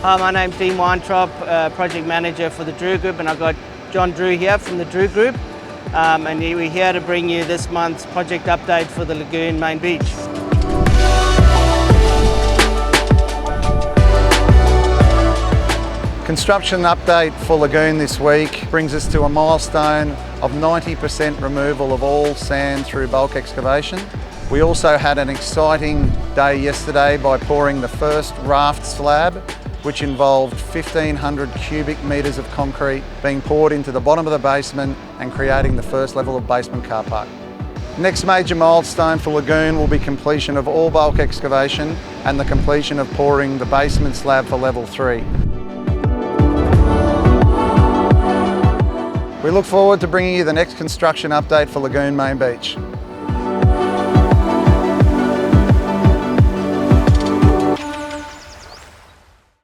Hi, my name's Dean Weintraub, Project Manager for the Drew Group, and I've got John Drew here from the Drew Group. And we're here to bring you this month's project update for the Lagoon main beach. Construction update for Lagoon this week brings us to a milestone of 90% removal of all sand through bulk excavation. We also had an exciting day yesterday by pouring the first raft slab, which involved 1,500 cubic metres of concrete being poured into the bottom of the basement and creating the first level of basement car park. Next major milestone for Lagoon will be completion of all bulk excavation and the completion of pouring the basement slab for level 3. We look forward to bringing you the next construction update for Lagoon Main Beach.